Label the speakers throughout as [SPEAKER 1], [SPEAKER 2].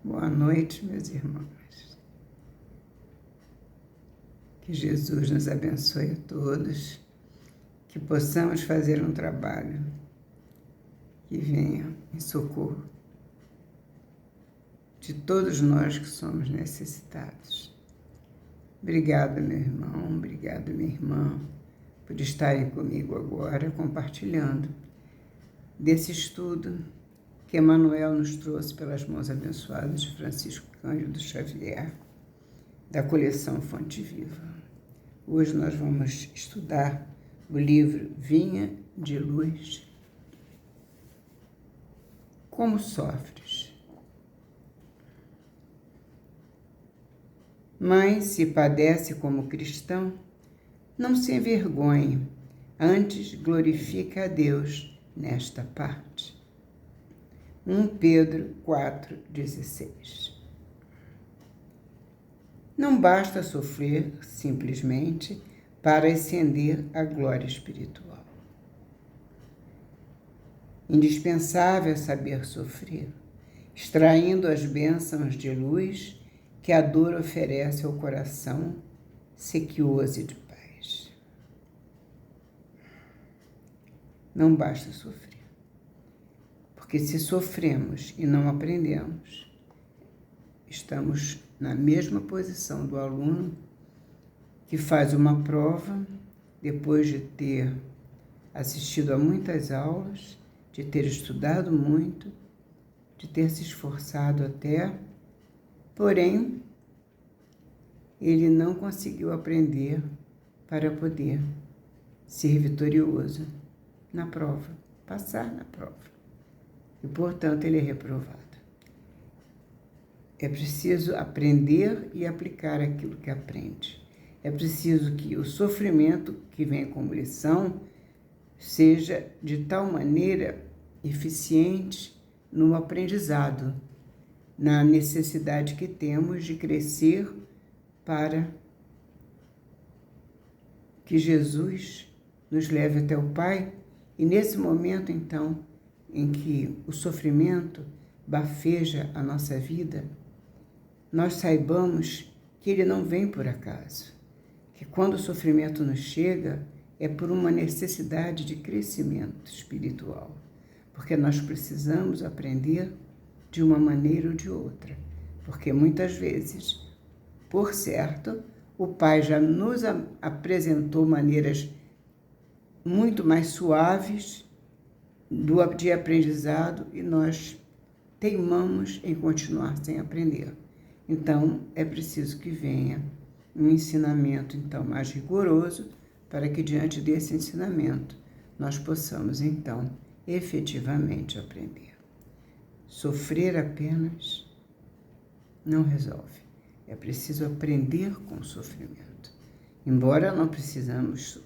[SPEAKER 1] Boa noite, meus irmãos. Que Jesus nos abençoe a todos, que possamos fazer um trabalho que venha em socorro de todos nós que somos necessitados. Obrigada, meu irmão, obrigada, minha irmã, por estarem comigo agora, compartilhando desse estudo que Emmanuel nos trouxe pelas mãos abençoadas de Francisco Cândido Xavier, da coleção Fonte Viva. Hoje nós vamos estudar o livro Vinha de Luz. Como sofres? Mas, se padece como cristão, não se envergonhe, antes glorifica a Deus nesta parte. 1 Pedro 4,16. Não basta sofrer simplesmente para ascender à glória espiritual. Indispensável saber sofrer, extraindo as bênçãos de luz que a dor oferece ao coração sequioso e de paz. Não basta sofrer. Porque se sofremos e não aprendemos, estamos na mesma posição do aluno que faz uma prova depois de ter assistido a muitas aulas, de ter estudado muito, de ter se esforçado até, porém, ele não conseguiu aprender para poder ser vitorioso na prova, passar na prova. E, portanto, ele é reprovado. É preciso aprender e aplicar aquilo que aprende. É preciso que o sofrimento que vem como lição seja de tal maneira eficiente no aprendizado, na necessidade que temos de crescer para que Jesus nos leve até o Pai. E nesse momento, então, em que o sofrimento bafeja a nossa vida, nós saibamos que ele não vem por acaso, que quando o sofrimento nos chega é por uma necessidade de crescimento espiritual, porque nós precisamos aprender de uma maneira ou de outra, porque muitas vezes, por certo, o Pai já nos apresentou maneiras muito mais suaves de aprendizado e nós teimamos em continuar sem aprender. Então, é preciso que venha um ensinamento, então, mais rigoroso, para que, diante desse ensinamento, nós possamos, então, efetivamente aprender. Sofrer apenas não resolve. É preciso aprender com o sofrimento. Embora não precisemos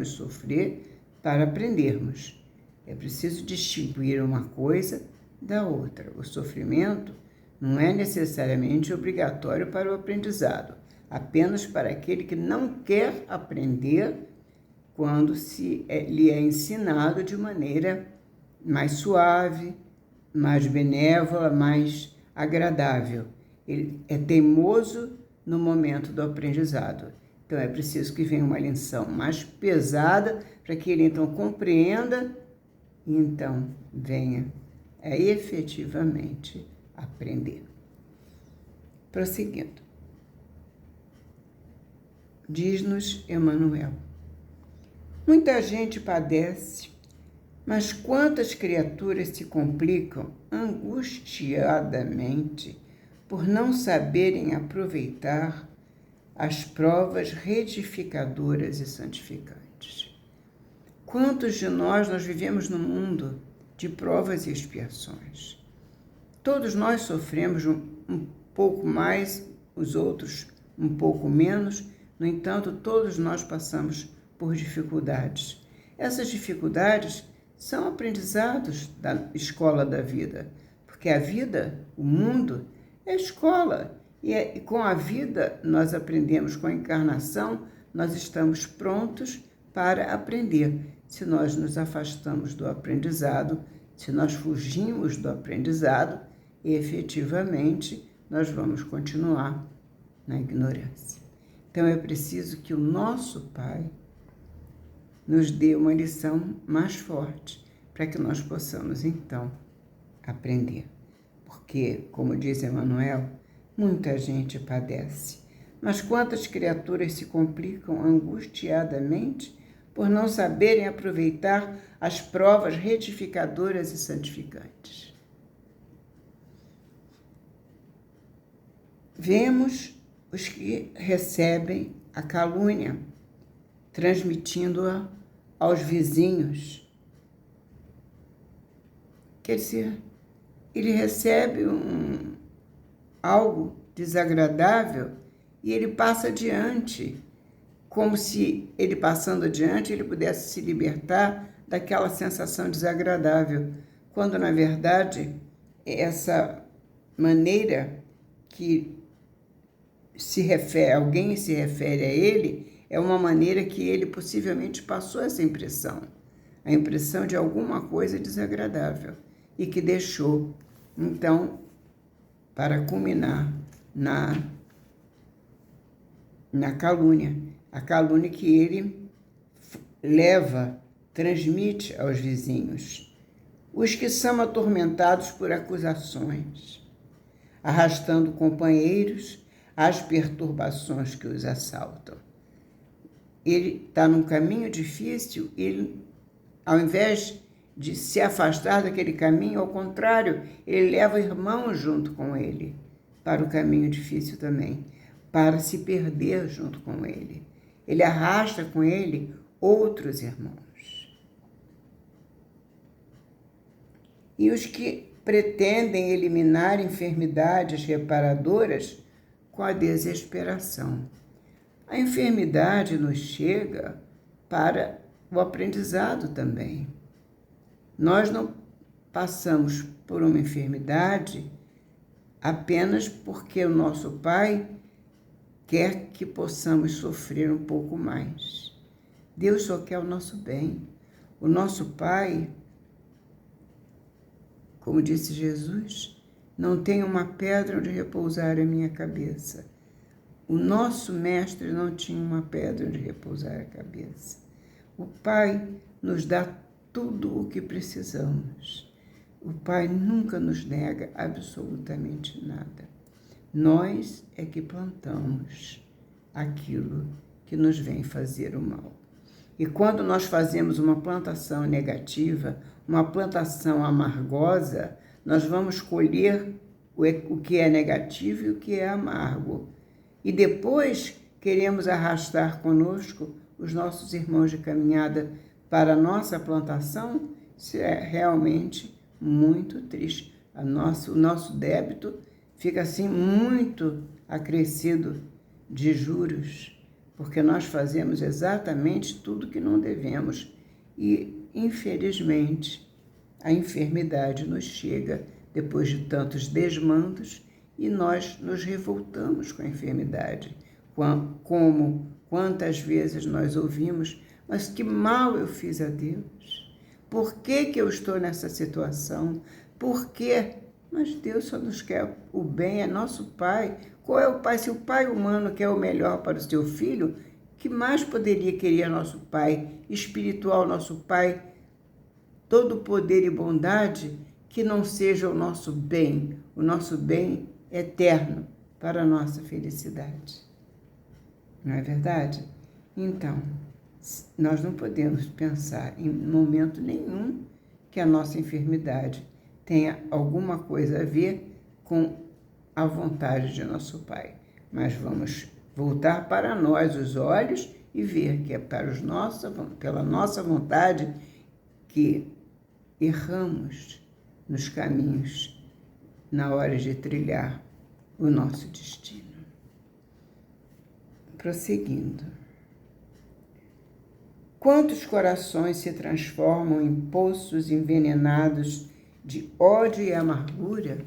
[SPEAKER 1] sofrer para aprendermos. É preciso distinguir uma coisa da outra. O sofrimento não é necessariamente obrigatório para o aprendizado, apenas para aquele que não quer aprender quando lhe é ensinado de maneira mais suave, mais benévola, mais agradável. Ele é teimoso no momento do aprendizado. Então é preciso que venha uma lição mais pesada para que ele então compreenda e então venha a efetivamente aprender. Prosseguindo. Diz-nos Emmanuel: muita gente padece, mas quantas criaturas se complicam angustiadamente por não saberem aproveitar as provas retificadoras e santificantes. Quantos de nós vivemos num mundo de provas e expiações? Todos nós sofremos um pouco mais, os outros um pouco menos, no entanto, todos nós passamos por dificuldades. Essas dificuldades são aprendizados da escola da vida, porque a vida, o mundo, é escola. E com a vida nós aprendemos, com a encarnação nós estamos prontos para aprender. Se nós nos afastamos do aprendizado, se nós fugimos do aprendizado, e efetivamente nós vamos continuar na ignorância. Então é preciso que o nosso Pai nos dê uma lição mais forte para que nós possamos então aprender. Porque, como diz Emmanuel, muita gente padece, mas quantas criaturas se complicam angustiadamente por não saberem aproveitar as provas retificadoras e santificantes. Vemos os que recebem a calúnia, transmitindo-a aos vizinhos. Quer dizer, ele recebe algo desagradável e ele passa adiante, como se ele passando adiante ele pudesse se libertar daquela sensação desagradável, quando na verdade essa maneira que alguém se refere a ele é uma maneira que ele possivelmente passou essa impressão, a impressão de alguma coisa desagradável e que deixou, então, para culminar na calúnia, a calúnia que ele transmite aos vizinhos, os que são atormentados por acusações, arrastando companheiros às perturbações que os assaltam. Ele está num caminho difícil, ele, ao invés de se afastar daquele caminho, ao contrário, ele leva irmãos junto com ele para o caminho difícil também, para se perder junto com ele. Ele arrasta com ele outros irmãos. E os que pretendem eliminar enfermidades reparadoras com a desesperação. A enfermidade nos chega para o aprendizado também. Nós não passamos por uma enfermidade apenas porque o nosso Pai quer que possamos sofrer um pouco mais. Deus só quer o nosso bem. O nosso Pai, como disse Jesus, não tem uma pedra onde repousar a minha cabeça. O nosso Mestre não tinha uma pedra onde repousar a cabeça. O Pai nos dá tudo o que precisamos. O Pai nunca nos nega absolutamente nada. Nós é que plantamos aquilo que nos vem fazer o mal. E quando nós fazemos uma plantação negativa, uma plantação amargosa, nós vamos colher o que é negativo e o que é amargo. E depois queremos arrastar conosco os nossos irmãos de caminhada para a nossa plantação. Isso é realmente muito triste. O nosso débito fica assim muito acrescido de juros, porque nós fazemos exatamente tudo que não devemos. E, infelizmente, a enfermidade nos chega depois de tantos desmandos e nós nos revoltamos com a enfermidade. Quantas vezes nós ouvimos, mas que mal eu fiz a Deus? Por que eu estou nessa situação? Por quê? Mas Deus só nos quer o bem, é nosso Pai. Qual é o Pai? Se o Pai humano quer o melhor para o seu filho, que mais poderia querer nosso Pai espiritual, nosso Pai todo poder e bondade, que não seja o nosso bem eterno para a nossa felicidade? Não é verdade? Então, nós não podemos pensar em momento nenhum que a nossa enfermidade tenha alguma coisa a ver com a vontade de nosso Pai. Mas vamos voltar para nós os olhos e ver que é pela nossa vontade que erramos nos caminhos na hora de trilhar o nosso destino. Prosseguindo. Quantos corações se transformam em poços envenenados de ódio e amargura,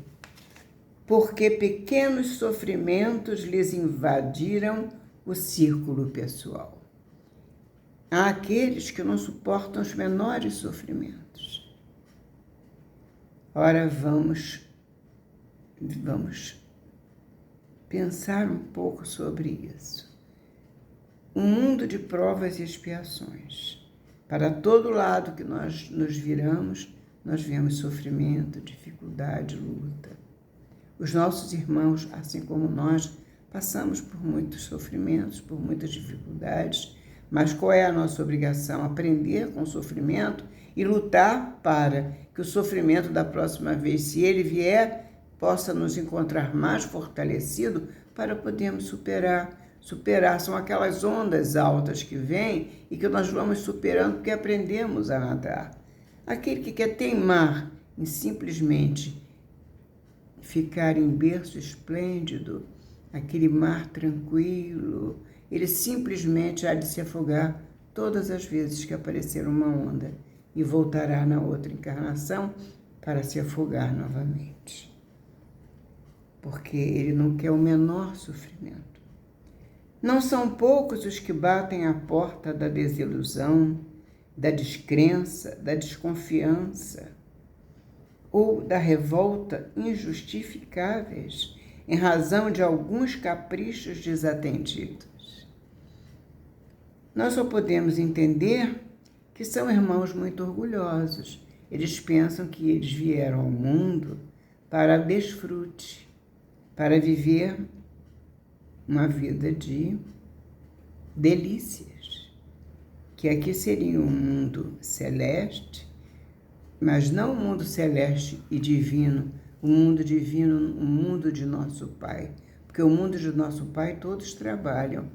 [SPEAKER 1] porque pequenos sofrimentos lhes invadiram o círculo pessoal. Há aqueles que não suportam os menores sofrimentos. Ora, vamos Vamos pensar um pouco sobre isso. Um mundo de provas e expiações. Para todo lado que nós nos viramos, nós vemos sofrimento, dificuldade, luta. Os nossos irmãos, assim como nós, passamos por muitos sofrimentos, por muitas dificuldades, mas qual é a nossa obrigação? Aprender com o sofrimento e lutar para que o sofrimento da próxima vez, se ele vier, possa nos encontrar mais fortalecido para podermos superar. Superar são aquelas ondas altas que vêm e que nós vamos superando porque aprendemos a nadar. Aquele que quer teimar em simplesmente ficar em berço esplêndido, aquele mar tranquilo, ele simplesmente há de se afogar todas as vezes que aparecer uma onda e voltará na outra encarnação para se afogar novamente. Porque ele não quer o menor sofrimento. Não são poucos os que batem à porta da desilusão, da descrença, da desconfiança ou da revolta injustificáveis em razão de alguns caprichos desatendidos. Nós só podemos entender que são irmãos muito orgulhosos. Eles pensam que eles vieram ao mundo para desfrute, para viver uma vida de delícias, que aqui seria um mundo celeste, mas não o mundo celeste e divino, o mundo divino, o mundo de nosso Pai, porque o mundo de nosso Pai todos trabalham.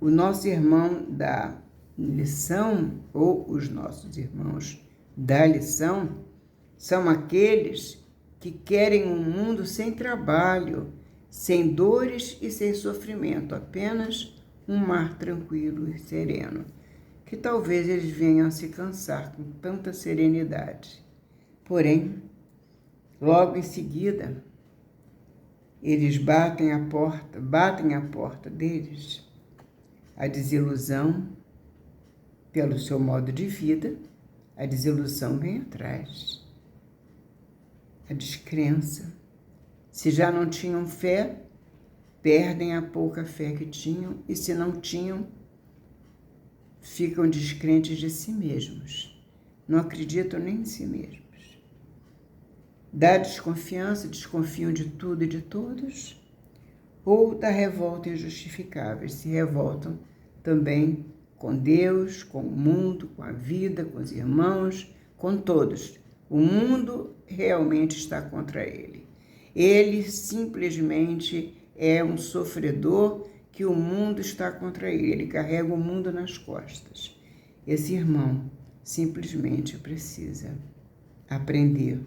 [SPEAKER 1] O nosso irmão da lição, ou os nossos irmãos da lição, são aqueles que querem um mundo sem trabalho, sem dores e sem sofrimento, apenas um mar tranquilo e sereno, que talvez eles venham a se cansar com tanta serenidade. Porém, logo em seguida, eles batem a porta deles, a desilusão pelo seu modo de vida, a desilusão vem atrás, a descrença. Se já não tinham fé, perdem a pouca fé que tinham, e se não tinham, ficam descrentes de si mesmos, não acreditam nem em si mesmos. Da desconfiança, desconfiam de tudo e de todos, ou da revolta injustificável, se revoltam também com Deus, com o mundo, com a vida, com os irmãos, com todos. O mundo realmente está contra ele. Ele simplesmente é um sofredor que o mundo está contra ele. Ele carrega o mundo nas costas. Esse irmão simplesmente precisa aprender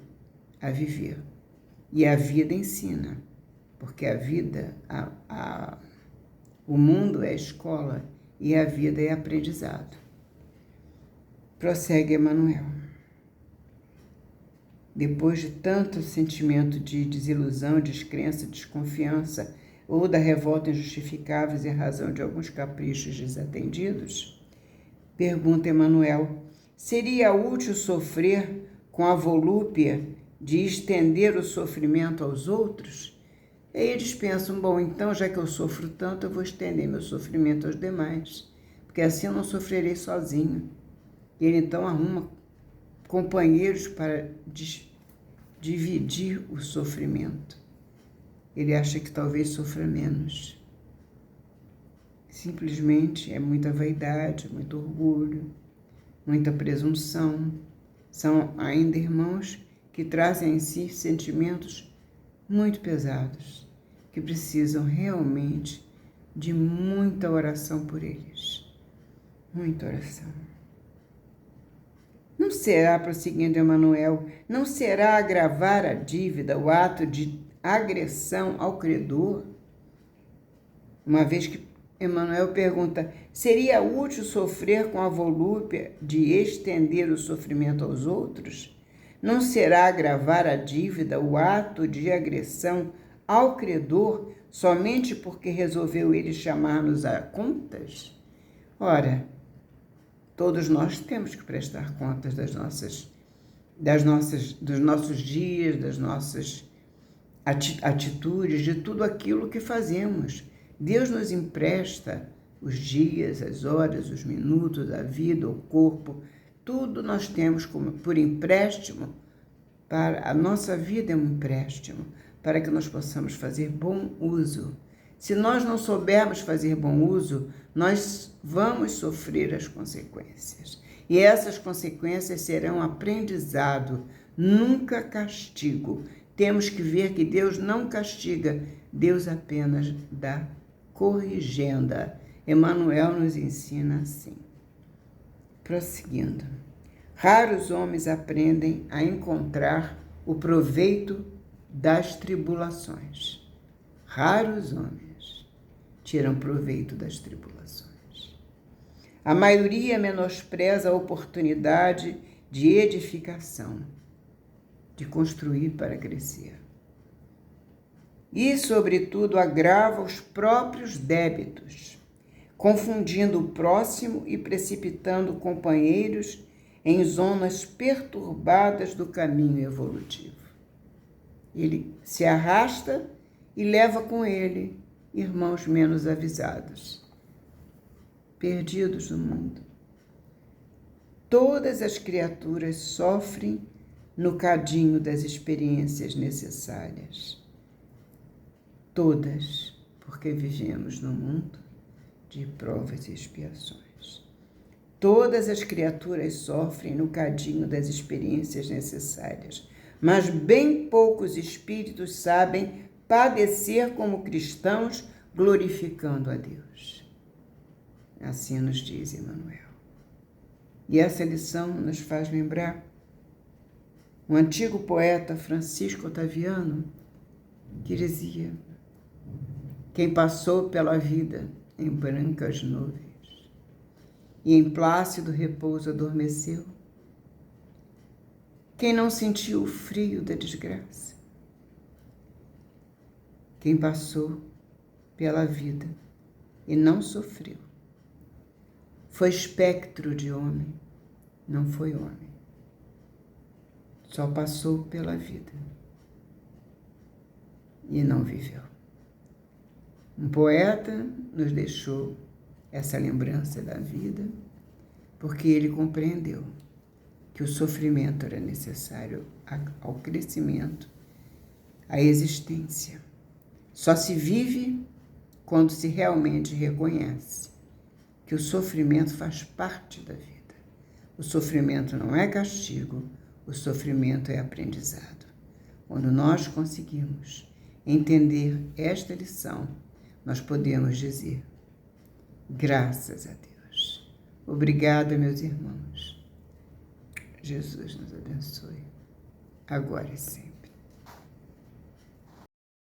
[SPEAKER 1] a viver. E a vida ensina, porque a vida, o mundo é escola e a vida é aprendizado. Prossegue Emmanuel. Depois de tanto sentimento de desilusão, descrença, desconfiança ou da revolta injustificáveis em razão de alguns caprichos desatendidos, pergunta Emmanuel, seria útil sofrer com a volúpia de estender o sofrimento aos outros? E aí eles pensam, bom, então já que eu sofro tanto, eu vou estender meu sofrimento aos demais, porque assim eu não sofrerei sozinho. E ele então arruma companheiros para dividir o sofrimento. Ele acha que talvez sofra menos. Simplesmente é muita vaidade, muito orgulho, muita presunção. São ainda irmãos que trazem em si sentimentos muito pesados, que precisam realmente de muita oração por eles. Muita oração. Não será, prosseguindo Emmanuel, não será agravar a dívida o ato de agressão ao credor? Uma vez que Emmanuel pergunta, seria útil sofrer com a volúpia de estender o sofrimento aos outros? Não será agravar a dívida o ato de agressão ao credor somente porque resolveu ele chamar-nos a contas? Ora, todos nós temos que prestar contas dos nossos dias, das nossas atitudes, de tudo aquilo que fazemos. Deus nos empresta os dias, as horas, os minutos, a vida, o corpo, tudo nós temos por empréstimo. Para a nossa vida é um empréstimo, para que nós possamos fazer bom uso. Se nós não soubermos fazer bom uso, nós vamos sofrer as consequências. E essas consequências serão aprendizado, nunca castigo. Temos que ver que Deus não castiga, Deus apenas dá corrigenda. Emmanuel nos ensina assim. Prosseguindo. Raros homens aprendem a encontrar o proveito das tribulações. Raros homens tiram proveito das tribulações. A maioria menospreza a oportunidade de edificação, de construir para crescer. E, sobretudo, agrava os próprios débitos, confundindo o próximo e precipitando companheiros em zonas perturbadas do caminho evolutivo. Ele se arrasta e leva com ele irmãos menos avisados, perdidos no mundo. Todas as criaturas sofrem no cadinho das experiências necessárias. Todas, porque vivemos no mundo de provas e expiações. Todas as criaturas sofrem no cadinho das experiências necessárias, mas bem poucos espíritos sabem padecer como cristãos, glorificando a Deus. Assim nos diz Emmanuel. E essa lição nos faz lembrar um antigo poeta, Francisco Otaviano, que dizia: quem passou pela vida em brancas nuvens e em plácido repouso adormeceu, quem não sentiu o frio da desgraça, quem passou pela vida e não sofreu, foi espectro de homem, não foi homem. Só passou pela vida e não viveu. Um poeta nos deixou essa lembrança da vida, porque ele compreendeu que o sofrimento era necessário ao crescimento, à existência. Só se vive quando se realmente reconhece que o sofrimento faz parte da vida. O sofrimento não é castigo, o sofrimento é aprendizado. Quando nós conseguimos entender esta lição, nós podemos dizer: graças a Deus. Obrigada, meus irmãos. Jesus nos abençoe, agora e sempre.